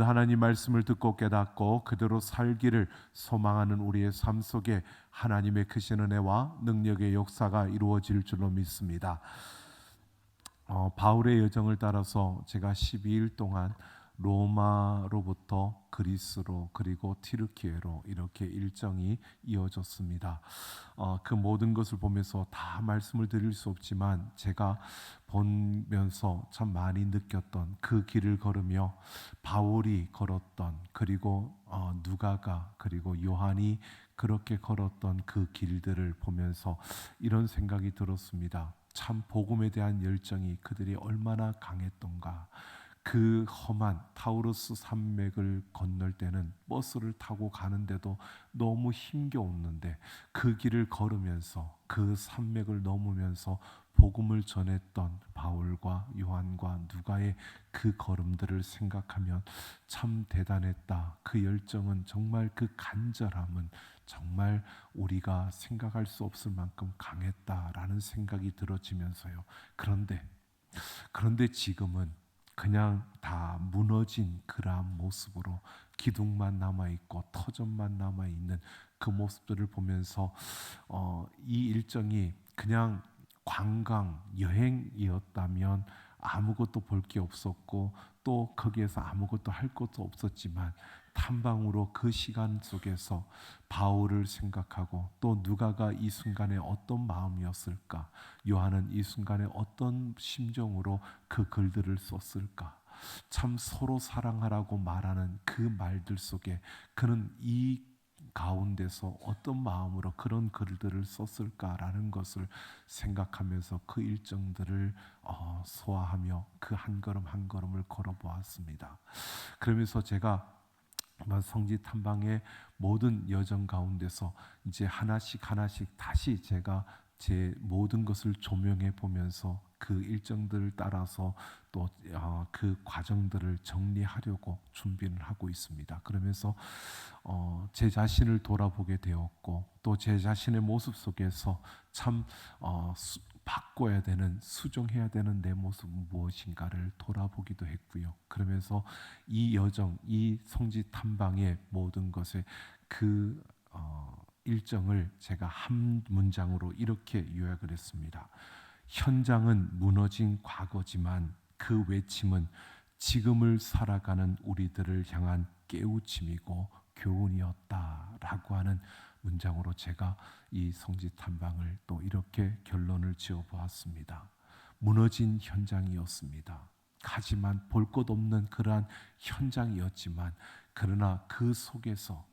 오늘도 하나님 말씀을 듣고 깨닫고 그대로 살기를 소망하는 우리의 삶 속에 하나님의 크신 은혜와 능력의 역사가 이루어질 줄로 믿습니다. 바울의 여정을 따라서 제가 12일 동안 로마로부터 그리스로 그리고 튀르키예로 이렇게 일정이 이어졌습니다. 그 모든 것을 보면서 다 말씀을 드릴 수 없지만 제가 보면서 참 많이 느꼈던 그 길을 걸으며 바울이 걸었던 그리고 누가가 그리고 요한이 그렇게 걸었던 그 길들을 보면서 이런 생각이 들었습니다. 참 복음에 대한 열정이 그들이 얼마나 강했던가. 그 험한 타우루스 산맥을 건널 때는 버스를 타고 가는데도 너무 힘겨웠는데 그 길을 걸으면서 그 산맥을 넘으면서 복음을 전했던 바울과 요한과 누가의 그 걸음들을 생각하면 참 대단했다. 그 열정은 정말 그 간절함은 정말 우리가 생각할 수 없을 만큼 강했다라는 생각이 들어지면서요. 그런데 지금은 그냥 다 무너진 그러한 모습으로 기둥만 남아있고 터전만 남아있는 그 모습들을 보면서 이 일정이 그냥 관광 여행이었다면 아무것도 볼 게 없었고 또 거기에서 아무것도 할 것도 없었지만 탐방으로 그 시간 속에서 바울을 생각하고 또 누가가 이 순간에 어떤 마음이었을까, 요한은 이 순간에 어떤 심정으로 그 글들을 썼을까. 참 서로 사랑하라고 말하는 그 말들 속에 그는 이 가운데서 어떤 마음으로 그런 글들을 썼을까라는 것을 생각하면서 그 일정들을 소화하며 그 한 걸음 한 걸음을 걸어보았습니다. 그러면서 제가 성지 탐방의 모든 여정 가운데서 이제 하나씩 다시 제가 제 모든 것을 조명해 보면서 그 일정들을 따라서 또 그 과정들을 정리하려고 준비를 하고 있습니다. 그러면서 제 자신을 돌아보게 되었고 또 제 자신의 모습 속에서 참 바꿔야 되는, 수정해야 되는 내 모습은 무엇인가를 돌아보기도 했고요. 그러면서 이 여정, 이 성지 탐방의 모든 것에 그 일정을 제가 한 문장으로 이렇게 요약을 했습니다. 현장은 무너진 과거지만 그 외침은 지금을 살아가는 우리들을 향한 깨우침이고 교훈이었다라고 하는 문장으로 제가 이 성지 탐방을 또 이렇게 결론을 지어 보았습니다. 무너진 현장이었습니다. 하지만 볼 것 없는 그러한 현장이었지만 그러나 그 속에서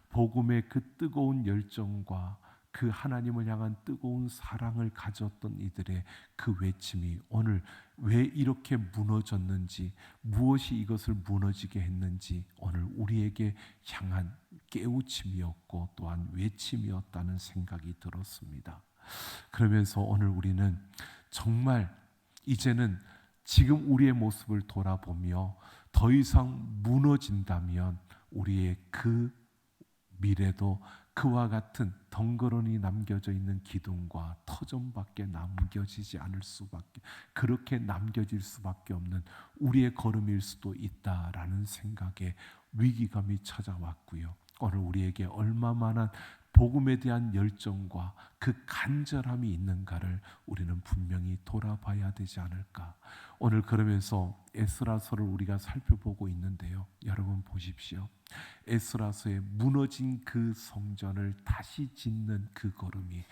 복음의 그 뜨거운 열정과 그 하나님을 향한 뜨거운 사랑을 가졌던 이들의 그 외침이 오늘 왜 이렇게 무너졌는지, 무엇이 이것을 무너지게 했는지 오늘 우리에게 향한 깨우침이었고 또한 외침이었다는 생각이 들었습니다. 그러면서 오늘 우리는 정말 이제는 지금 우리의 모습을 돌아보며 더 이상 무너진다면 우리의 그 미래도 그와 같은 덩그러니 남겨져 있는 기둥과 터전밖에 남겨지지 않을 수밖에, 그렇게 남겨질 수밖에 없는 우리의 걸음일 수도 있다라는 생각에 위기감이 찾아왔고요. 오늘 우리에게 얼마만한 복음에 대한 열정과 그 간절함이 있는가를 우리는 분명히 돌아봐야 되지 않을까. 오늘 그러면서 에스라서를 우리가 살펴보고 있는데요. 여러분 보십시오. 에스라서의 무너진 그 성전을 다시 짓는 그 걸음이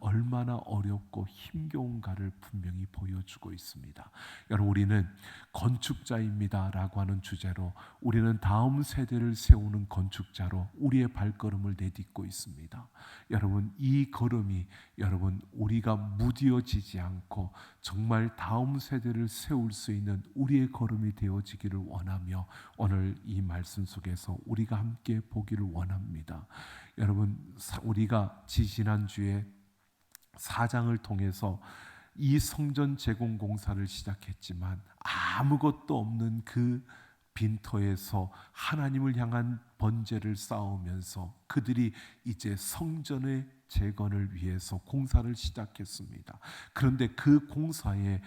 얼마나 어렵고 힘겨운가를 분명히 보여주고 있습니다. 여러분 우리는 건축자입니다라고 하는 주제로 우리는 다음 세대를 세우는 건축자로 우리의 발걸음을 내딛고 있습니다. 여러분 이 걸음이 여러분 우리가 무디어지지 않고 정말 다음 세대를 세울 수 있는 우리의 걸음이 되어지기를 원하며 오늘 이 말씀 속에서 우리가 함께 보기를 원합니다. 여러분 우리가 지지난주에 4장을 통해서 이 성전 재건 공사를 시작했지만 아무것도 없는 그 빈터에서 하나님을 향한 번제를 쌓으면서 그들이 이제 성전의 재건을 위해서 공사를 시작했습니다. 그런데 그 공사에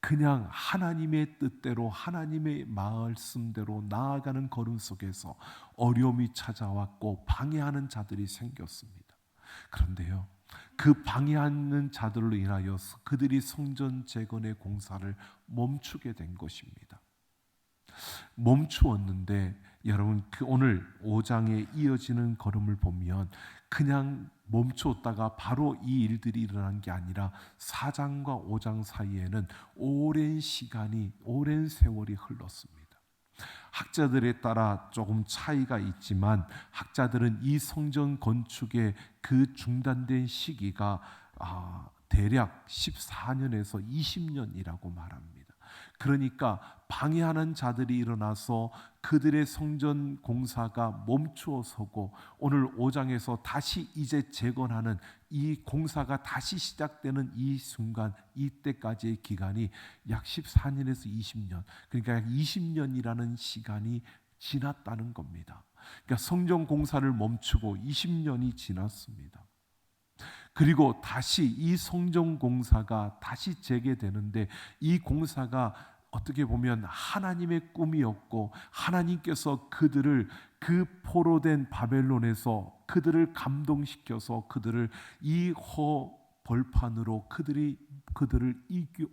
그냥 하나님의 뜻대로 하나님의 말씀대로 나아가는 걸음 속에서 어려움이 찾아왔고 방해하는 자들이 생겼습니다. 그런데요, 그 방해하는 자들로 인하여 그들이 성전 재건의 공사를 멈추게 된 것입니다. 멈추었는데 여러분, 그 오늘 5장에 이어지는 걸음을 보면 그냥 멈추었다가 바로 이 일들이 일어난 게 아니라 4장과 5장 사이에는 오랜 시간이, 오랜 세월이 흘렀습니다. 학자들에 따라 조금 차이가 있지만 학자들은 이 성전 건축의 그 중단된 시기가 대략 14년에서 20년이라고 말합니다. 그러니까 방해하는 자들이 일어나서 그들의 성전 공사가 멈추어 서고 오늘 5장에서 다시 이제 재건하는 이 공사가 다시 시작되는 이 순간, 이때까지의 기간이 약 14년에서 20년, 그러니까 약 20년이라는 시간이 지났다는 겁니다. 그러니까 성전 공사를 멈추고 20년이 지났습니다. 그리고 다시 이 성전 공사가 다시 재개되는데 이 공사가 어떻게 보면 하나님의 꿈이었고 하나님께서 그들을 그 포로된 바벨론에서 그들을 감동시켜서 그들을 이 벌판으로 그들을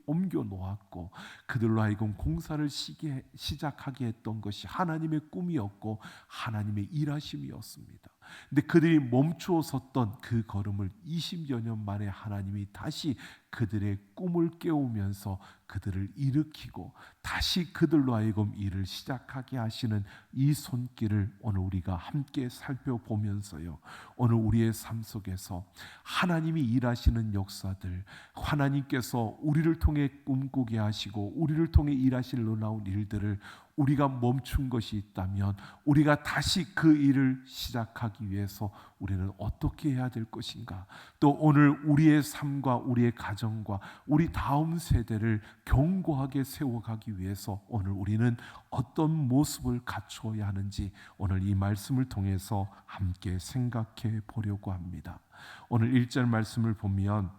옮겨 놓았고 그들로 하여금 공사를 시작하게 했던 것이 하나님의 꿈이었고 하나님의 일하심이었습니다. 근데 그들이 멈추어 섰던 그 걸음을 20여 년 만에 하나님이 다시 그들의 꿈을 깨우면서 그들을 일으키고 다시 그들로 하여금 일을 시작하게 하시는 이 손길을 오늘 우리가 함께 살펴보면서요, 오늘 우리의 삶 속에서 하나님이 일하시는 역사들, 하나님께서 우리를 통해 꿈꾸게 하시고 우리를 통해 일하실 놀라운 일들을 우리가 멈춘 것이 있다면 우리가 다시 그 일을 시작하기 위해서 우리는 어떻게 해야 될 것인가? 또 오늘 우리의 삶과 우리의 가정과 우리 다음 세대를 견고하게 세워가기 위해서 오늘 우리는 어떤 모습을 갖추어야 하는지 오늘 이 말씀을 통해서 함께 생각해 보려고 합니다. 오늘 1절 말씀을 보면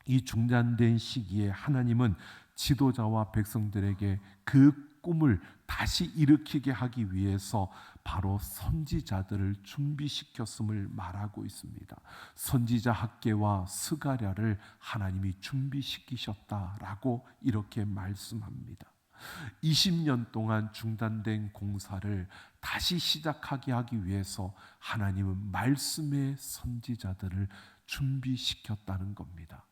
이 중단된 시기에 하나님은 지도자와 백성들에게 그 꿈을 다시 일으키게 하기 위해서 바로 선지자들을 준비시켰음을 말하고 있습니다. 선지자 학개와 스가랴를 하나님이 준비시키셨다라고 이렇게 말씀합니다. 20년 동안 중단된 공사를 다시 시작하게 하기 위해서 하나님은 말씀의 선지자들을 준비시켰다는 겁니다.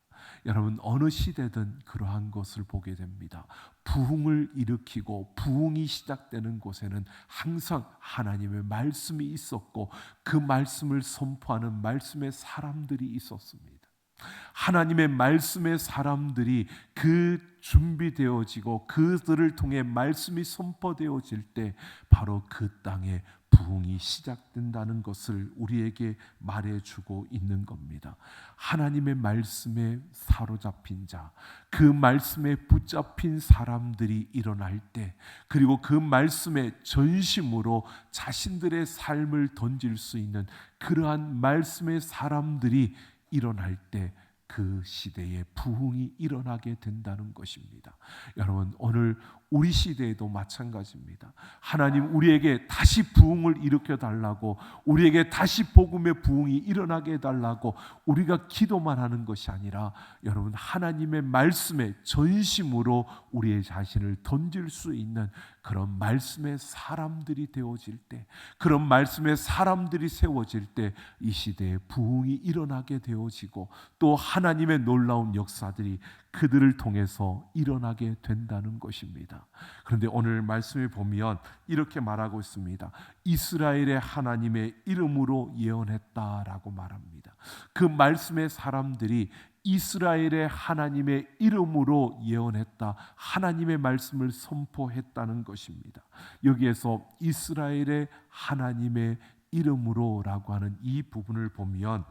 여러분, 어느 시대든 그러한 것을 보게 됩니다. 부흥을 일으키고 부흥이 시작되는 곳에는 항상 하나님의 말씀이 있었고 그 말씀을 선포하는 말씀의 사람들이 있었습니다. 하나님의 말씀의 사람들이 그 준비되어지고 그들을 통해 말씀이 선포되어질 때 바로 그 땅에 부흥이 시작된다는 것을 우리에게 말해주고 있는 겁니다. 하나님의 말씀에 사로잡힌 자, 그 말씀에 붙잡힌 사람들이 일어날 때, 그리고 그 말씀에 전심으로 자신들의 삶을 던질 수 있는 그러한 말씀의 사람들이 일어날 때 그 시대에 부흥이 일어나게 된다는 것입니다. 여러분, 오늘 우리 시대에도 마찬가지입니다. 하나님 우리에게 다시 부흥을 일으켜 달라고, 우리에게 다시 복음의 부흥이 일어나게 해달라고 우리가 기도만 하는 것이 아니라 여러분, 하나님의 말씀에 전심으로 우리의 자신을 던질 수 있는 그런 말씀의 사람들이 되어질 때, 그런 말씀의 사람들이 세워질 때 이 시대에 부흥이 일어나게 되어지고 또 하나님의 놀라운 역사들이 그들을 통해서 일어나게 된다는 것입니다. 그런데 오늘 말씀에 보면 이렇게 말하고 있습니다. 이스라엘의 하나님의 이름으로 예언했다라고 말합니다. 그 말씀의 사람들이 이스라엘의 하나님의 이름으로 예언했다, 하나님의 말씀을 선포했다는 것입니다. 여기에서 이스라엘의 하나님의 이름으로라고 하는 이 부분을 보면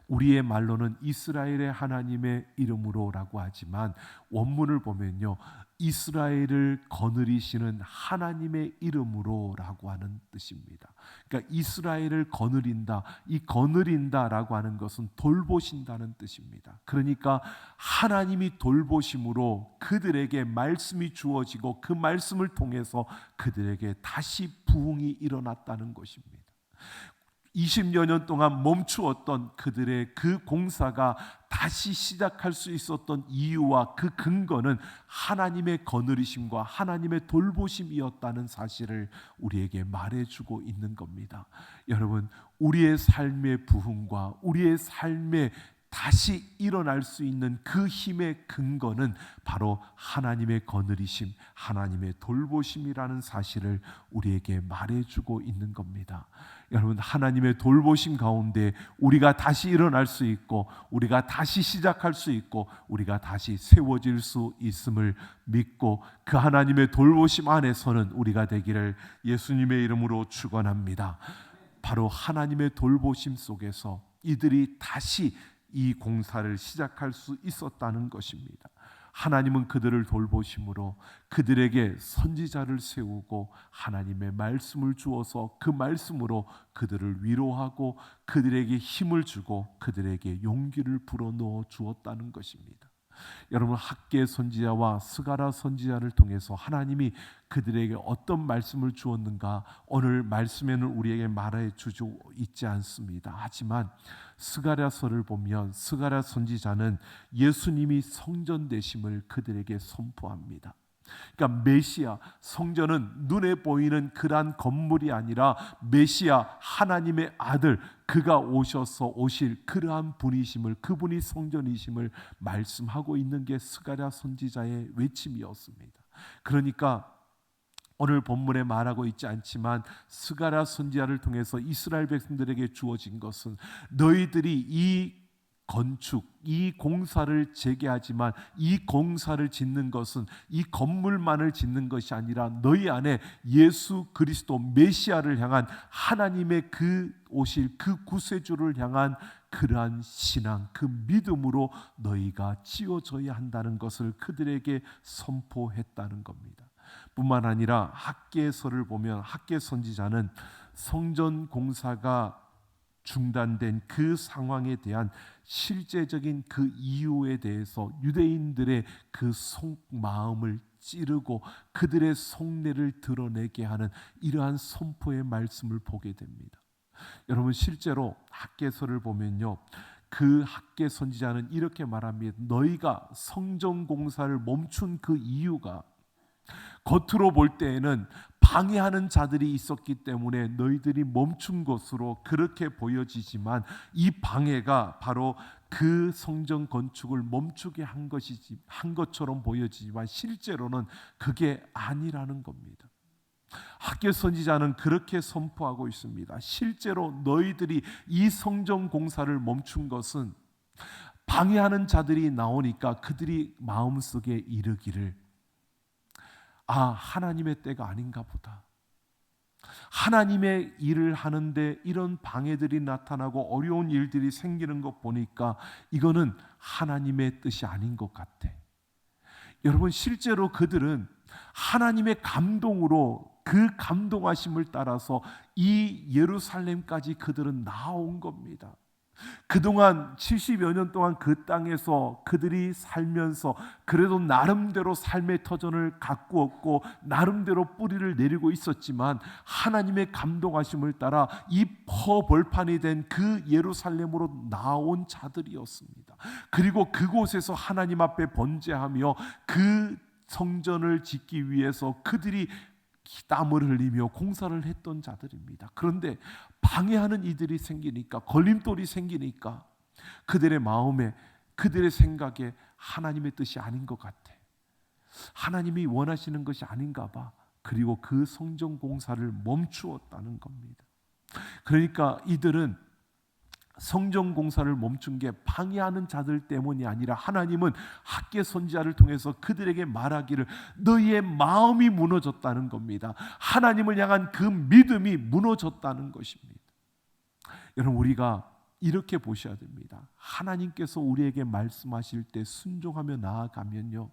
우리의 말로는 이스라엘의 하나님의 이름으로라고 하지만 원문을 보면요, 이스라엘을 거느리시는 하나님의 이름으로라고 하는 뜻입니다. 그러니까 이스라엘을 거느린다, 이 거느린다라고 하는 것은 돌보신다는 뜻입니다. 그러니까 하나님이 돌보심으로 그들에게 말씀이 주어지고 그 말씀을 통해서 그들에게 다시 부흥이 일어났다는 것입니다. 20여 년 동안 멈추었던 그들의 그 공사가 다시 시작할 수 있었던 이유와 그 근거는 하나님의 거느리심과 하나님의 돌보심이었다는 사실을 우리에게 말해주고 있는 겁니다. 여러분, 우리의 삶의 부흥과 우리의 삶의 다시 일어날 수 있는 그 힘의 근거는 바로 하나님의 거느리심, 하나님의 돌보심이라는 사실을 우리에게 말해주고 있는 겁니다. 여러분, 하나님의 돌보심 가운데 우리가 다시 일어날 수 있고 우리가 다시 시작할 수 있고 우리가 다시 세워질 수 있음을 믿고 그 하나님의 돌보심 안에서는 우리가 되기를 예수님의 이름으로 축원합니다. 바로 하나님의 돌보심 속에서 이들이 다시 이 공사를 시작할 수 있었다는 것입니다. 하나님은 그들을 돌보심으로 그들에게 선지자를 세우고 하나님의 말씀을 주어서 그 말씀으로 그들을 위로하고 그들에게 힘을 주고 그들에게 용기를 불어넣어 주었다는 것입니다. 여러분, 학개 선지자와 스가랴 선지자를 통해서 하나님이 그들에게 어떤 말씀을 주었는가 오늘 말씀에는 우리에게 말해 주지 있지 않습니다. 하지만 스가랴서를 보면 스가랴 선지자는 예수님이 성전 되심을 그들에게 선포합니다. 그러니까 메시아, 성전은 눈에 보이는 그러한 건물이 아니라 메시아, 하나님의 아들, 그가 오셔서 오실 그러한 분이심을, 그분이 성전이심을 말씀하고 있는 게 스가랴 선지자의 외침이었습니다. 그러니까 오늘 본문에 말하고 있지 않지만 스가랴 선지자를 통해서 이스라엘 백성들에게 주어진 것은 너희들이 이 건축, 이 공사를 재개하지만 이 공사를 짓는 것은 이 건물만을 짓는 것이 아니라 너희 안에 예수 그리스도 메시아를 향한 하나님의 그 오실 그 구세주를 향한 그러한 신앙, 그 믿음으로 너희가 지어져야 한다는 것을 그들에게 선포했다는 겁니다. 뿐만 아니라 학개서를 보면 학개 선지자는 성전 공사가 중단된 그 상황에 대한 실제적인 그 이유에 대해서 유대인들의 그 속마음을 찌르고 그들의 속내를 드러내게 하는 이러한 선포의 말씀을 보게 됩니다. 여러분, 실제로 학개서를 보면요, 그 학개 선지자는 이렇게 말합니다. 너희가 성전 공사를 멈춘 그 이유가 겉으로 볼 때에는 방해하는 자들이 있었기 때문에 너희들이 멈춘 것으로 그렇게 보여지지만 이 방해가 바로 그 성전 건축을 멈추게 한 것처럼 보여지지만 실제로는 그게 아니라는 겁니다. 학개 선지자는 그렇게 선포하고 있습니다. 실제로 너희들이 이 성전 공사를 멈춘 것은 방해하는 자들이 나오니까 그들이 마음속에 이르기를 하나님의 때가 아닌가 보다. 하나님의 일을 하는데 이런 방해들이 나타나고 어려운 일들이 생기는 것 보니까 이거는 하나님의 뜻이 아닌 것 같아. 여러분, 실제로 그들은 하나님의 감동으로 그 감동하심을 따라서 이 예루살렘까지 그들은 나온 겁니다. 그동안 70여 년 동안 그 땅에서 그들이 살면서 그래도 나름대로 삶의 터전을 가꾸었고 나름대로 뿌리를 내리고 있었지만 하나님의 감동하심을 따라 이 퍼벌판이 된 그 예루살렘으로 나온 자들이었습니다. 그리고 그곳에서 하나님 앞에 번제하며 그 성전을 짓기 위해서 그들이 땀을 흘리며 공사를 했던 자들입니다. 그런데 방해하는 이들이 생기니까, 걸림돌이 생기니까 그들의 마음에, 그들의 생각에 하나님의 뜻이 아닌 것 같아. 하나님이 원하시는 것이 아닌가 봐. 그리고 그 성전 공사를 멈추었다는 겁니다. 그러니까 이들은 성전 공사를 멈춘 게 방해하는 자들 때문이 아니라 하나님은 학개 선지자를 통해서 그들에게 말하기를 너희의 마음이 무너졌다는 겁니다. 하나님을 향한 그 믿음이 무너졌다는 것입니다. 여러분, 우리가 이렇게 보셔야 됩니다. 하나님께서 우리에게 말씀하실 때 순종하며 나아가면요,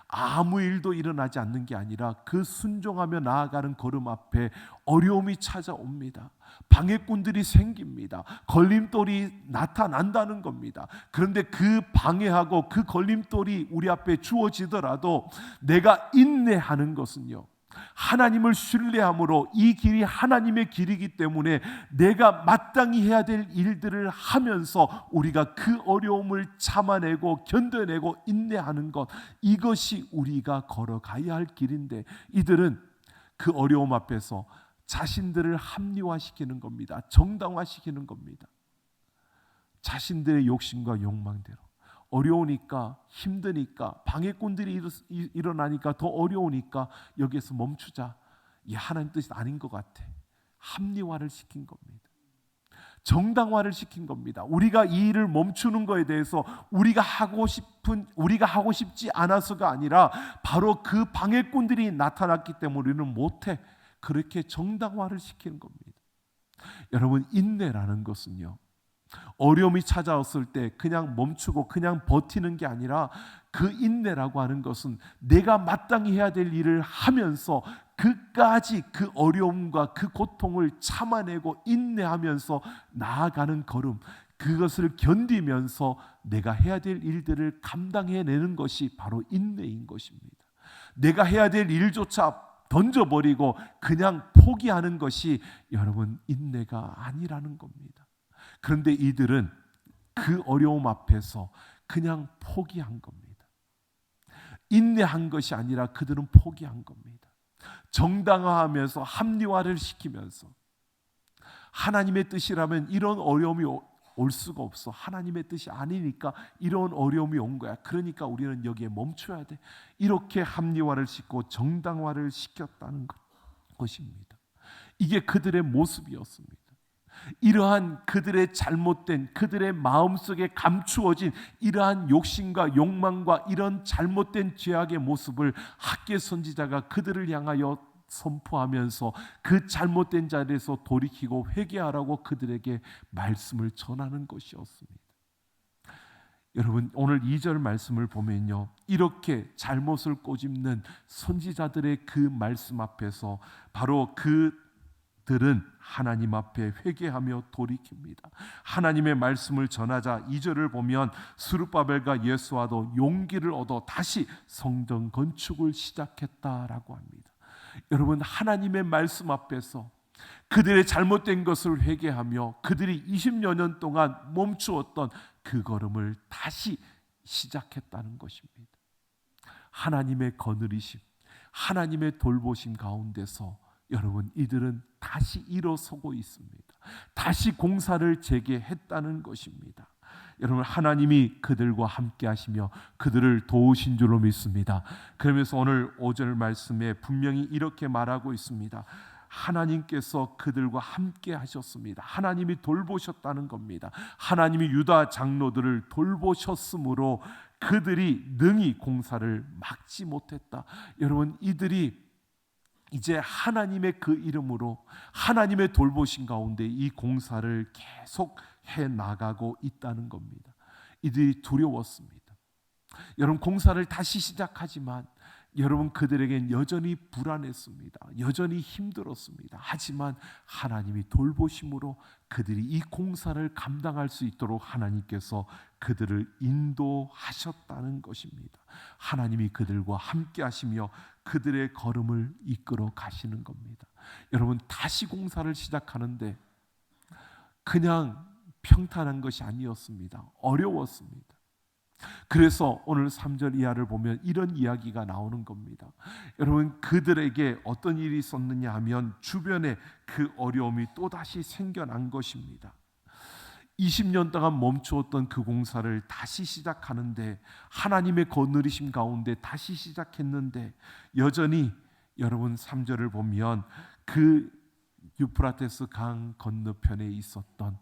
아무 일도 일어나지 않는 게 아니라 그 순종하며 나아가는 걸음 앞에 어려움이 찾아옵니다. 방해꾼들이 생깁니다. 걸림돌이 나타난다는 겁니다. 그런데 그 방해하고 그 걸림돌이 우리 앞에 주어지더라도 내가 인내하는 것은요, 하나님을 신뢰함으로 이 길이 하나님의 길이기 때문에 내가 마땅히 해야 될 일들을 하면서 우리가 그 어려움을 참아내고 견뎌내고 인내하는 것, 이것이 우리가 걸어가야 할 길인데 이들은 그 어려움 앞에서 자신들을 합리화시키는 겁니다. 정당화시키는 겁니다. 자신들의 욕심과 욕망대로. 어려우니까, 힘드니까, 방해꾼들이 일어나니까 더 어려우니까 여기에서 멈추자. 이 하나님 뜻이 아닌 것 같아. 합리화를 시킨 겁니다. 정당화를 시킨 겁니다. 우리가 이 일을 멈추는 것에 대해서 우리가 하고 싶지 않아서가 아니라 바로 그 방해꾼들이 나타났기 때문에 우리는 못해. 그렇게 정당화를 시키는 겁니다. 여러분, 인내라는 것은요, 어려움이 찾아왔을 때 그냥 멈추고 그냥 버티는 게 아니라 그 인내라고 하는 것은 내가 마땅히 해야 될 일을 하면서 그까지 그 어려움과 그 고통을 참아내고 인내하면서 나아가는 걸음, 그것을 견디면서 내가 해야 될 일들을 감당해내는 것이 바로 인내인 것입니다. 내가 해야 될 일조차 던져버리고 그냥 포기하는 것이 여러분 인내가 아니라는 겁니다. 그런데 이들은 그 어려움 앞에서 그냥 포기한 겁니다. 인내한 것이 아니라 그들은 포기한 겁니다. 정당화하면서 합리화를 시키면서 하나님의 뜻이라면 이런 어려움이 올 수가 없어. 하나님의 뜻이 아니니까 이런 어려움이 온 거야. 그러니까 우리는 여기에 멈춰야 돼. 이렇게 합리화를 시키고 정당화를 시켰다는 것입니다. 이게 그들의 모습이었습니다. 이러한 그들의 잘못된, 그들의 마음속에 감추어진 이러한 욕심과 욕망과 이런 잘못된 죄악의 모습을 학개 선지자가 그들을 향하여 선포하면서 그 잘못된 자리에서 돌이키고 회개하라고 그들에게 말씀을 전하는 것이었습니다. 여러분, 오늘 2절 말씀을 보면요, 이렇게 잘못을 꼬집는 선지자들의 그 말씀 앞에서 바로 그들은 하나님 앞에 회개하며 돌이킵니다. 하나님의 말씀을 전하자 2절을 보면 스룹바벨과 예수아도 용기를 얻어 다시 성전 건축을 시작했다라고 합니다. 여러분, 하나님의 말씀 앞에서 그들의 잘못된 것을 회개하며 그들이 20여 년 동안 멈추었던 그 걸음을 다시 시작했다는 것입니다. 하나님의 거느리심, 하나님의 돌보심 가운데서 여러분, 이들은 다시 일어서고 있습니다. 다시 공사를 재개했다는 것입니다. 여러분, 하나님이 그들과 함께 하시며 그들을 도우신 줄로 믿습니다. 그러면서 오늘 5절 말씀에 분명히 이렇게 말하고 있습니다. 하나님께서 그들과 함께 하셨습니다. 하나님이 돌보셨다는 겁니다. 하나님이 유다 장로들을 돌보셨으므로 그들이 능히 공사를 막지 못했다. 여러분, 이들이 이제 하나님의 그 이름으로 하나님의 돌보신 가운데 이 공사를 계속 해 나가고 있다는 겁니다. 이들이 두려웠습니다. 여러분, 공사를 다시 시작하지만 여러분, 그들에겐 여전히 불안했습니다. 여전히 힘들었습니다. 하지만 하나님이 돌보심으로 그들이 이 공사를 감당할 수 있도록 하나님께서 그들을 인도하셨다는 것입니다. 하나님이 그들과 함께 하시며 그들의 걸음을 이끌어 가시는 겁니다. 여러분, 다시 공사를 시작하는데 그냥 평탄한 것이 아니었습니다. 어려웠습니다. 그래서 오늘 3절 이하를 보면 이런 이야기가 나오는 겁니다. 여러분, 그들에게 어떤 일이 있었느냐 하면 주변에 그 어려움이 또다시 생겨난 것입니다. 20년 동안 멈추었던 그 공사를 다시 시작하는데 하나님의 거느리심 가운데 다시 시작했는데 여전히 여러분 3절을 보면 그 유프라테스 강 건너편에 있었던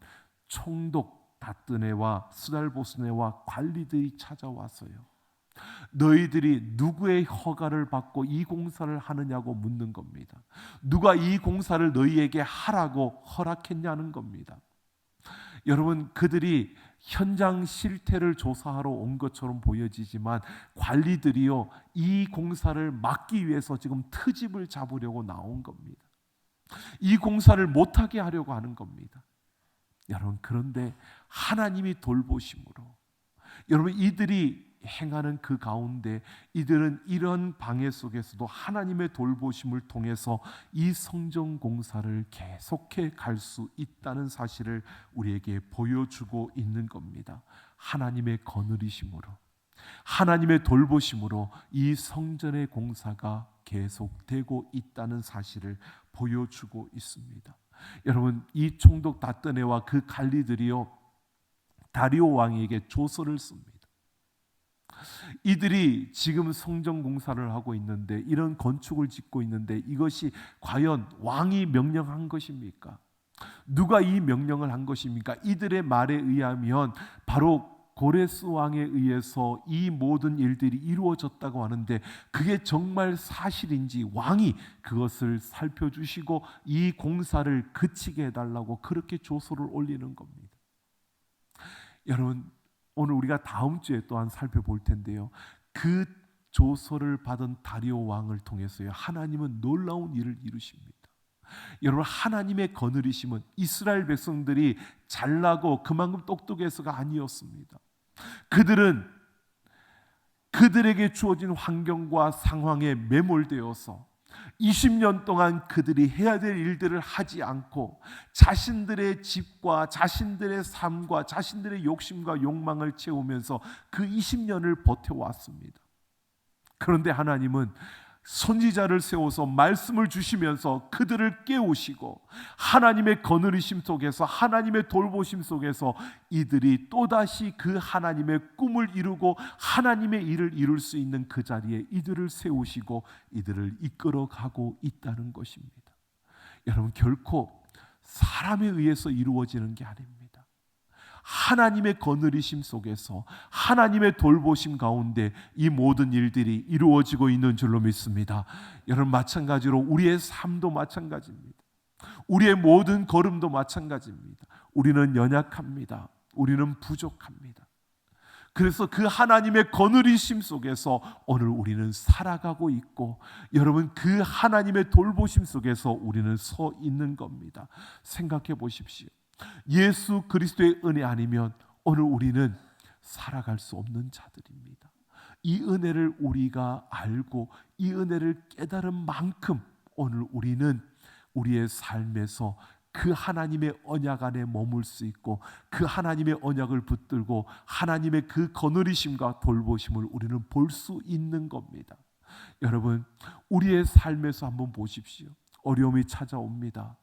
총독 다뜨네와 스달보스네와 관리들이 찾아와서요, 너희들이 누구의 허가를 받고 이 공사를 하느냐고 묻는 겁니다. 누가 이 공사를 너희에게 하라고 허락했냐는 겁니다. 여러분, 그들이 현장 실태를 조사하러 온 것처럼 보여지지만 관리들이요, 이 공사를 막기 위해서 지금 트집을 잡으려고 나온 겁니다. 이 공사를 못하게 하려고 하는 겁니다. 여러분, 그런데 하나님이 돌보심으로, 여러분, 이들이 행하는 그 가운데 이들은 이런 방해 속에서도 하나님의 돌보심을 통해서 이 성전 공사를 계속해 갈 수 있다는 사실을 우리에게 보여주고 있는 겁니다. 하나님의 거느리심으로, 하나님의 돌보심으로 이 성전의 공사가 계속되고 있다는 사실을 보여주고 있습니다. 여러분, 이 총독 다뜨네와 그 관리들이요, 다리오 왕에게 조서를 씁니다. 이들이 지금 성전 공사를 하고 있는데, 이런 건축을 짓고 있는데, 이것이 과연 왕이 명령한 것입니까? 누가 이 명령을 한 것입니까? 이들의 말에 의하면 바로 고레스 왕에 의해서 이 모든 일들이 이루어졌다고 하는데, 그게 정말 사실인지 왕이 그것을 살펴주시고 이 공사를 그치게 해달라고 그렇게 조서를 올리는 겁니다. 여러분, 오늘 우리가 다음 주에 또한 살펴볼 텐데요, 그 조서를 받은 다리오 왕을 통해서요, 하나님은 놀라운 일을 이루십니다. 여러분, 하나님의 거느리심은 이스라엘 백성들이 잘나고 그만큼 똑똑해서가 아니었습니다. 그들은 그들에게 주어진 환경과 상황에 매몰되어서 20년 동안 그들이 해야 될 일들을 하지 않고 자신들의 집과 자신들의 삶과 자신들의 욕심과 욕망을 채우면서 그 20년을 버텨왔습니다. 그런데 하나님은 선지자를 세워서 말씀을 주시면서 그들을 깨우시고, 하나님의 거느리심 속에서, 하나님의 돌보심 속에서 이들이 또다시 그 하나님의 꿈을 이루고 하나님의 일을 이룰 수 있는 그 자리에 이들을 세우시고 이들을 이끌어가고 있다는 것입니다. 여러분, 결코 사람에 의해서 이루어지는 게 아닙니다. 하나님의 거느리심 속에서, 하나님의 돌보심 가운데 이 모든 일들이 이루어지고 있는 줄로 믿습니다. 여러분, 마찬가지로 우리의 삶도 마찬가지입니다. 우리의 모든 걸음도 마찬가지입니다. 우리는 연약합니다. 우리는 부족합니다. 그래서 그 하나님의 거느리심 속에서 오늘 우리는 살아가고 있고, 여러분, 그 하나님의 돌보심 속에서 우리는 서 있는 겁니다. 생각해 보십시오. 예수 그리스도의 은혜 아니면 오늘 우리는 살아갈 수 없는 자들입니다. 이 은혜를 우리가 알고 이 은혜를 깨달은 만큼 오늘 우리는 우리의 삶에서 그 하나님의 언약 안에 머물 수 있고, 그 하나님의 언약을 붙들고 하나님의 그 거느리심과 돌보심을 우리는 볼 수 있는 겁니다. 여러분, 우리의 삶에서 한번 보십시오. 어려움이 찾아옵니다.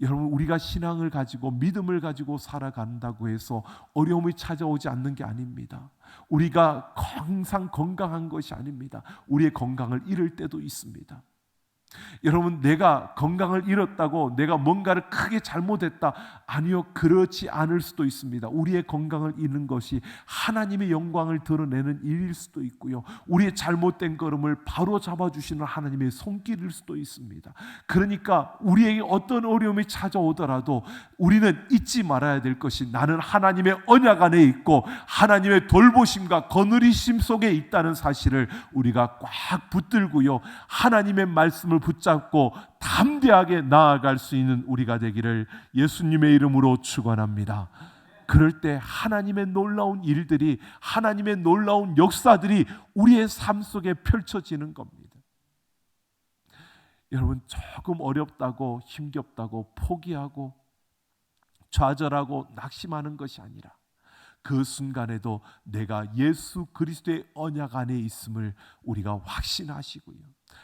여러분, 우리가 신앙을 가지고 믿음을 가지고 살아간다고 해서 어려움이 찾아오지 않는 게 아닙니다. 우리가 항상 건강한 것이 아닙니다. 우리의 건강을 잃을 때도 있습니다. 여러분, 내가 건강을 잃었다고 내가 뭔가를 크게 잘못했다, 아니요, 그렇지 않을 수도 있습니다. 우리의 건강을 잃는 것이 하나님의 영광을 드러내는 일일 수도 있고요, 우리의 잘못된 걸음을 바로 잡아주시는 하나님의 손길일 수도 있습니다. 그러니까 우리에게 어떤 어려움이 찾아오더라도 우리는 잊지 말아야 될 것이, 나는 하나님의 언약 안에 있고 하나님의 돌보심과 거느리심 속에 있다는 사실을 우리가 꽉 붙들고요, 하나님의 말씀을 붙잡고 담대하게 나아갈 수 있는 우리가 되기를 예수님의 이름으로 축원합니다. 그럴 때 하나님의 놀라운 일들이, 하나님의 놀라운 역사들이 우리의 삶 속에 펼쳐지는 겁니다. 여러분, 조금 어렵다고 힘겹다고 포기하고 좌절하고 낙심하는 것이 아니라, 그 순간에도 내가 예수 그리스도의 언약 안에 있음을 우리가 확신하시고요,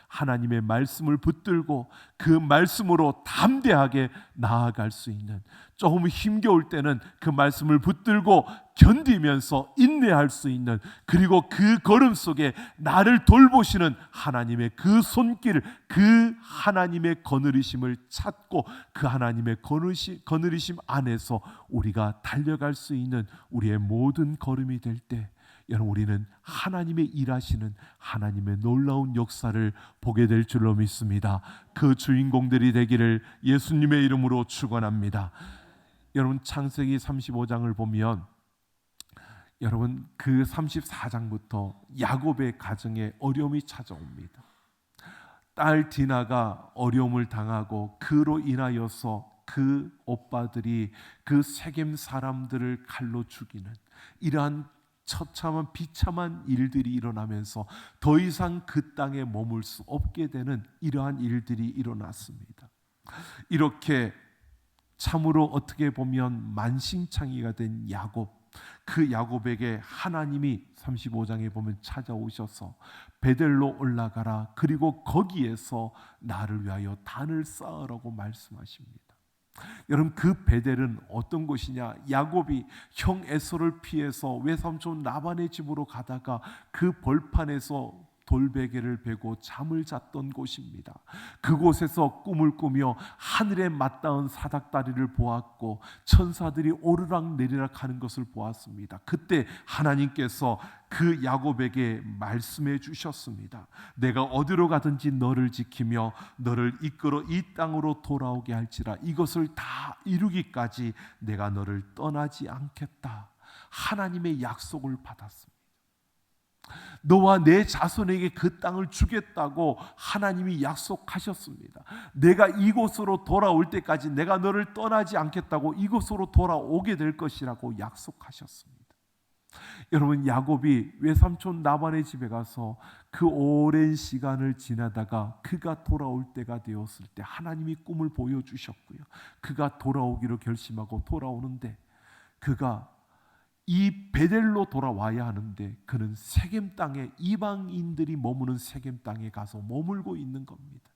하나님의 말씀을 붙들고 그 말씀으로 담대하게 나아갈 수 있는, 조금 힘겨울 때는 그 말씀을 붙들고 견디면서 인내할 수 있는, 그리고 그 걸음 속에 나를 돌보시는 하나님의 그 손길, 그 하나님의 거느리심을 찾고 그 하나님의 거느리심 안에서 우리가 달려갈 수 있는 우리의 모든 걸음이 될 때, 여러분, 우리는 하나님의 일하시는 하나님의 놀라운 역사를 보게 될 줄로 믿습니다. 그 주인공들이 되기를 예수님의 이름으로 축원합니다. 여러분 창세기 35장을 보면 여러분 그 34장부터 야곱의 가정에 어려움이 찾아옵니다. 딸 디나가 어려움을 당하고 그로 인하여서 그 오빠들이 그 세겜 사람들을 칼로 죽이는 이러한 처참한 비참한 일들이 일어나면서 더 이상 그 땅에 머물 수 없게 되는 이러한 일들이 일어났습니다. 이렇게 참으로 어떻게 보면 만신창이가 된 야곱, 그 야곱에게 하나님이 35장에 보면 찾아오셔서 베델로 올라가라, 그리고 거기에서 나를 위하여 단을 쌓으라고 말씀하십니다. 여러분 그 베델은 어떤 곳이냐? 야곱이 형 에서를 피해서 외삼촌 라반의 집으로 가다가 그 벌판에서 돌베개를 베고 잠을 잤던 곳입니다. 그곳에서 꿈을 꾸며 하늘에 맞닿은 사닥다리를 보았고 천사들이 오르락 내리락 하는 것을 보았습니다. 그때 하나님께서 그 야곱에게 말씀해 주셨습니다. 내가 어디로 가든지 너를 지키며 너를 이끌어 이 땅으로 돌아오게 할지라. 이것을 다 이루기까지 내가 너를 떠나지 않겠다. 하나님의 약속을 받았습니다. 너와 내 자손에게 그 땅을 주겠다고 하나님이 약속하셨습니다. 내가 이곳으로 돌아올 때까지 내가 너를 떠나지 않겠다고, 이곳으로 돌아오게 될 것이라고 약속하셨습니다. 여러분 야곱이 외삼촌 라반의 집에 가서 그 오랜 시간을 지나다가 그가 돌아올 때가 되었을 때 하나님이 꿈을 보여주셨고요. 그가 돌아오기로 결심하고 돌아오는데 그가 이 베델로 돌아와야 하는데 그는 세겜 땅에, 이방인들이 머무는 세겜 땅에 가서 머물고 있는 겁니다.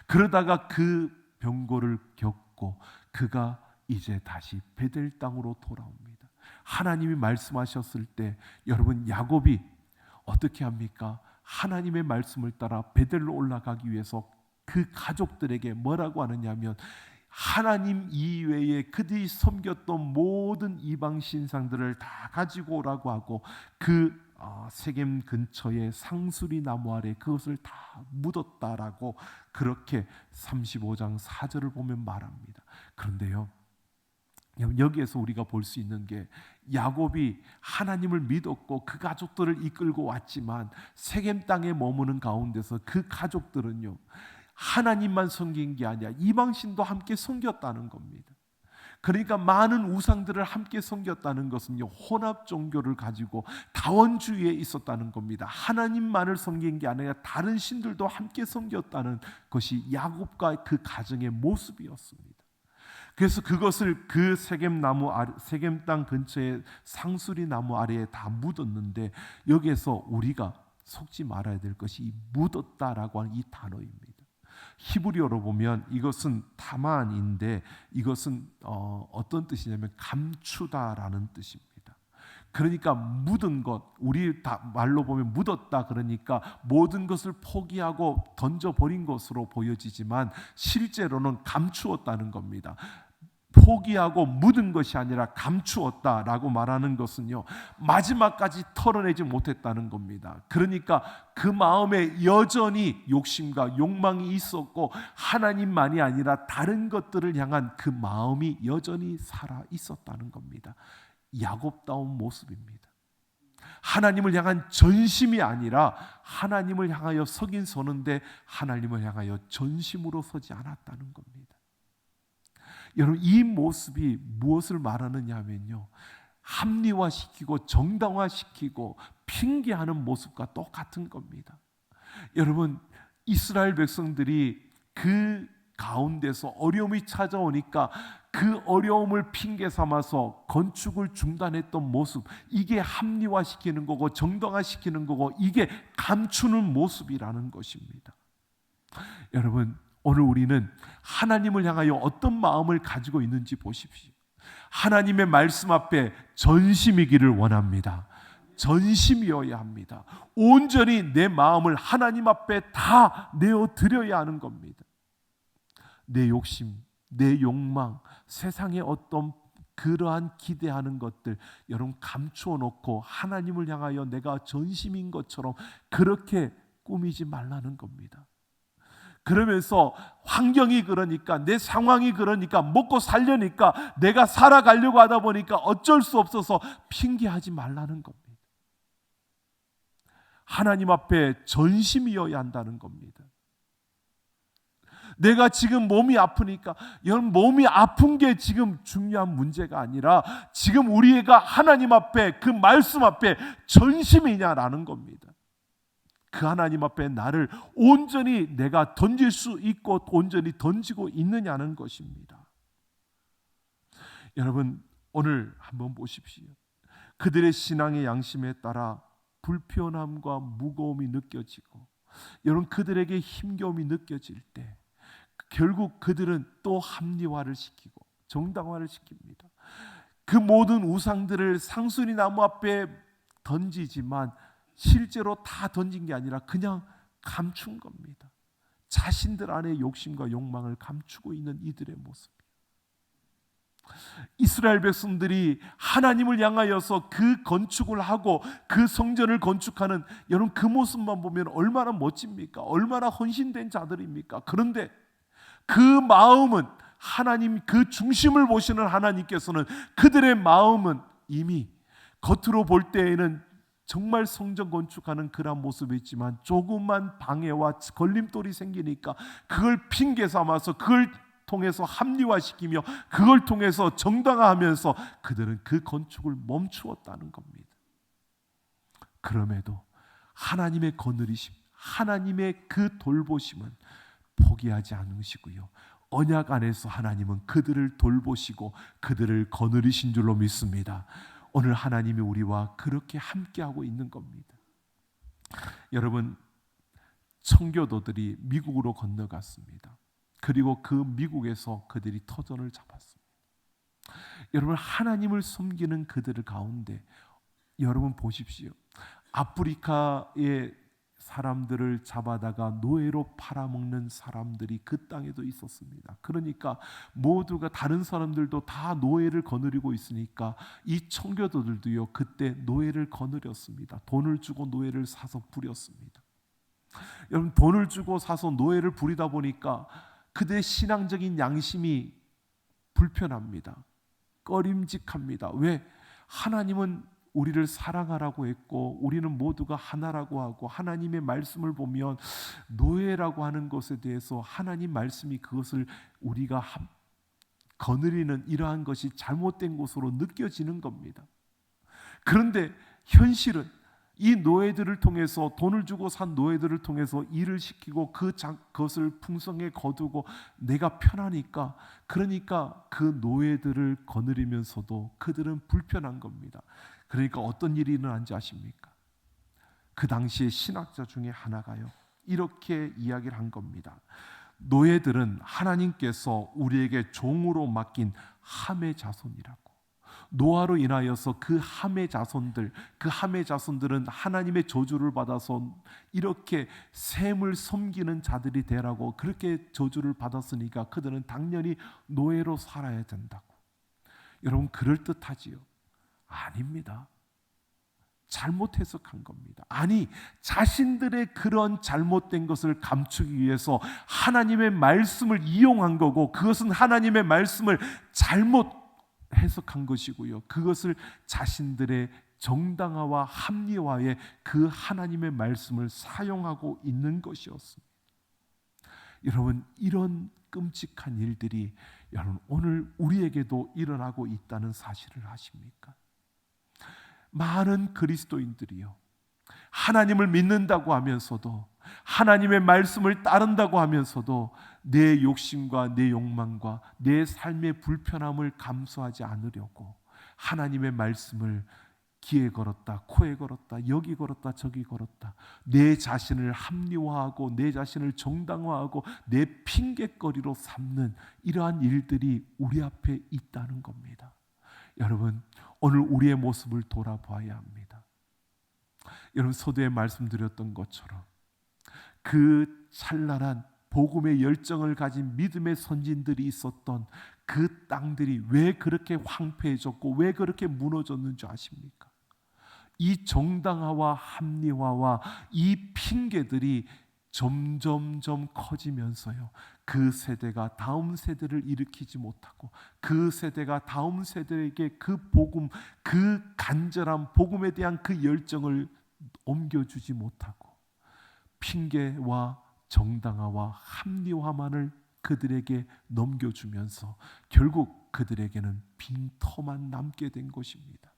그러다가 그 병고를 겪고 그가 이제 다시 베델 땅으로 돌아옵니다. 하나님이 말씀하셨을 때 여러분 야곱이 어떻게 합니까? 하나님의 말씀을 따라 베델로 올라가기 위해서 그 가족들에게 뭐라고 하느냐면, 하나님 이외에 그들이 섬겼던 모든 이방 신상들을 다 가지고 오라고 하고 그 세겜 근처의 상수리 나무 아래 그것을 다 묻었다라고 그렇게 35장 4절을 보면 말합니다. 그런데요, 여기에서 우리가 볼 수 있는 게 야곱이 하나님을 믿었고 그 가족들을 이끌고 왔지만 세겜 땅에 머무는 가운데서 그 가족들은요, 하나님만 섬긴 게 아니라 이방신도 함께 섬겼다는 겁니다. 그러니까 많은 우상들을 함께 섬겼다는 것은요, 혼합 종교를 가지고 다원주의에 있었다는 겁니다. 하나님만을 섬긴 게 아니라 다른 신들도 함께 섬겼다는 것이 야곱과 그 가정의 모습이었습니다. 그래서 그것을 그 세겜 땅 근처에 상수리 나무 아래에 다 묻었는데, 여기에서 우리가 속지 말아야 될 것이 이 묻었다라고 하는 이 단어입니다. 히브리어로 보면 이것은 타만인데 이것은 어떤 뜻이냐면 감추다라는 뜻입니다. 그러니까 묻은 것, 우리 말로 보면 묻었다 그러니까 모든 것을 포기하고 던져버린 것으로 보여지지만 실제로는 감추었다는 겁니다. 포기하고 묻은 것이 아니라 감추었다라고 말하는 것은요, 마지막까지 털어내지 못했다는 겁니다. 그러니까 그 마음에 여전히 욕심과 욕망이 있었고 하나님만이 아니라 다른 것들을 향한 그 마음이 여전히 살아 있었다는 겁니다. 야곱다운 모습입니다. 하나님을 향한 전심이 아니라 하나님을 향하여 서긴 서는데 하나님을 향하여 전심으로 서지 않았다는 겁니다. 여러분 이 모습이 무엇을 말하느냐 하면요, 합리화시키고 정당화시키고 핑계하는 모습과 똑같은 겁니다. 여러분 이스라엘 백성들이 그 가운데서 어려움이 찾아오니까 그 어려움을 핑계 삼아서 건축을 중단했던 모습, 이게 합리화시키는 거고 정당화시키는 거고 이게 감추는 모습이라는 것입니다. 여러분 오늘 우리는 하나님을 향하여 어떤 마음을 가지고 있는지 보십시오. 하나님의 말씀 앞에 전심이기를 원합니다. 전심이어야 합니다. 온전히 내 마음을 하나님 앞에 다 내어드려야 하는 겁니다. 내 욕심, 내 욕망, 세상의 어떤 그러한 기대하는 것들 여러분 감추어 놓고 하나님을 향하여 내가 전심인 것처럼 그렇게 꾸미지 말라는 겁니다. 그러면서 환경이 그러니까, 내 상황이 그러니까, 먹고 살려니까, 내가 살아가려고 하다 보니까 어쩔 수 없어서 핑계하지 말라는 겁니다. 하나님 앞에 전심이어야 한다는 겁니다. 내가 지금 몸이 아프니까, 여러분, 몸이 아픈 게 지금 중요한 문제가 아니라 지금 우리가 하나님 앞에, 그 말씀 앞에 전심이냐라는 겁니다. 그 하나님 앞에 나를 온전히 내가 던질 수 있고 온전히 던지고 있느냐는 것입니다. 여러분, 오늘 한번 보십시오. 그들의 신앙의 양심에 따라 불편함과 무거움이 느껴지고, 여러분, 그들에게 힘겨움이 느껴질 때 결국 그들은 또 합리화를 시키고 정당화를 시킵니다. 그 모든 우상들을 상수리 나무 앞에 던지지만 실제로 다 던진 게 아니라 그냥 감춘 겁니다. 자신들 안에 욕심과 욕망을 감추고 있는 이들의 모습. 이스라엘 백성들이 하나님을 향하여서 그 건축을 하고 그 성전을 건축하는, 여러분, 그 모습만 보면 얼마나 멋집니까? 얼마나 헌신된 자들입니까? 그런데 그 마음은, 하나님 그 중심을 보시는 하나님께서는 그들의 마음은 이미 겉으로 볼 때에는 정말 성전 건축하는 그런 모습이지만 조금만 방해와 걸림돌이 생기니까 그걸 핑계 삼아서 그걸 통해서 합리화시키며 그걸 통해서 정당화하면서 그들은 그 건축을 멈추었다는 겁니다. 그럼에도 하나님의 거느리심, 하나님의 그 돌보심은 포기하지 않으시고요, 언약 안에서 하나님은 그들을 돌보시고 그들을 거느리신 줄로 믿습니다. 오늘 하나님이 우리와 그렇게 함께하고 있는 겁니다. 여러분, 청교도들이 미국으로 건너갔습니다. 그리고 그 미국에서 그들이 터전을 잡았습니다. 여러분, 하나님을 섬기는 그들 가운데 여러분 보십시오. 아프리카의 사람들을 잡아다가 노예로 팔아먹는 사람들이 그 땅에도 있었습니다. 그러니까 모두가, 다른 사람들도 다 노예를 거느리고 있으니까 이 청교도들도요, 그때 노예를 거느렸습니다. 돈을 주고 노예를 사서 부렸습니다. 여러분, 돈을 주고 사서 노예를 부리다 보니까 그들의 신앙적인 양심이 불편합니다. 꺼림직합니다. 왜? 하나님은 우리를 사랑하라고 했고 우리는 모두가 하나라고 하고, 하나님의 말씀을 보면 노예라고 하는 것에 대해서 하나님 말씀이 그것을 우리가 거느리는 이러한 것이 잘못된 것으로 느껴지는 겁니다. 그런데 현실은 이 노예들을 통해서, 돈을 주고 산 노예들을 통해서 일을 시키고 그것을 풍성에 거두고 내가 편하니까, 그러니까 그 노예들을 거느리면서도 그들은 불편한 겁니다. 그러니까 어떤 일이 일어난지 아십니까? 그 당시에 신학자 중에 하나가요, 이렇게 이야기를 한 겁니다. 노예들은 하나님께서 우리에게 종으로 맡긴 함의 자손이라고. 노아로 인하여서 그 함의 자손들은 하나님의 저주를 받아서 이렇게 셈을 섬기는 자들이 되라고 그렇게 저주를 받았으니까 그들은 당연히 노예로 살아야 된다고. 여러분, 그럴듯하지요? 아닙니다. 잘못 해석한 겁니다. 아니, 자신들의 그런 잘못된 것을 감추기 위해서 하나님의 말씀을 이용한 거고, 그것은 하나님의 말씀을 잘못 해석한 것이고요, 그것을 자신들의 정당화와 합리화에 그 하나님의 말씀을 사용하고 있는 것이었습니다. 여러분, 이런 끔찍한 일들이 여러분 오늘 우리에게도 일어나고 있다는 사실을 아십니까? 많은 그리스도인들이요, 하나님을 믿는다고 하면서도, 하나님의 말씀을 따른다고 하면서도 내 욕심과 내 욕망과 내 삶의 불편함을 감수하지 않으려고 하나님의 말씀을 귀에 걸었다, 코에 걸었다, 여기 걸었다, 저기 걸었다, 내 자신을 합리화하고 내 자신을 정당화하고 내 핑계거리로 삼는 이러한 일들이 우리 앞에 있다는 겁니다. 여러분, 오늘 우리의 모습을 돌아봐야 합니다. 여러분, 서두에 말씀드렸던 것처럼 그 찬란한 복음의 열정을 가진 믿음의 선진들이 있었던 그 땅들이 왜 그렇게 황폐해졌고 왜 그렇게 무너졌는지 아십니까? 이 정당화와 합리화와 이 핑계들이 점점점 커지면서요, 그 세대가 다음 세대를 일으키지 못하고 그 세대가 다음 세대에게 그 복음, 그 간절한 복음에 대한 그 열정을 옮겨주지 못하고 핑계와 정당화와 합리화만을 그들에게 넘겨주면서 결국 그들에게는 빈터만 남게 된 것입니다.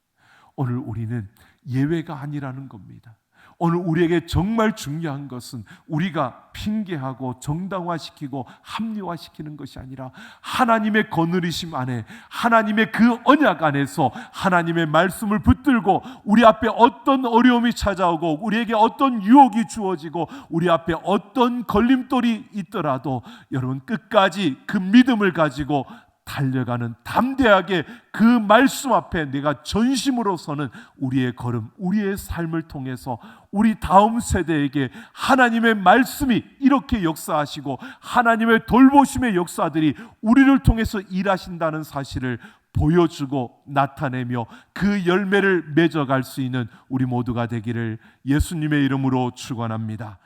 오늘 우리는 예외가 아니라는 겁니다. 오늘 우리에게 정말 중요한 것은 우리가 핑계하고 정당화시키고 합리화시키는 것이 아니라 하나님의 거느리심 안에, 하나님의 그 언약 안에서 하나님의 말씀을 붙들고 우리 앞에 어떤 어려움이 찾아오고 우리에게 어떤 유혹이 주어지고 우리 앞에 어떤 걸림돌이 있더라도 여러분 끝까지 그 믿음을 가지고 달려가는, 담대하게 그 말씀 앞에 내가 전심으로서는 우리의 걸음, 우리의 삶을 통해서 우리 다음 세대에게 하나님의 말씀이 이렇게 역사하시고 하나님의 돌보심의 역사들이 우리를 통해서 일하신다는 사실을 보여주고 나타내며 그 열매를 맺어갈 수 있는 우리 모두가 되기를 예수님의 이름으로 축원합니다.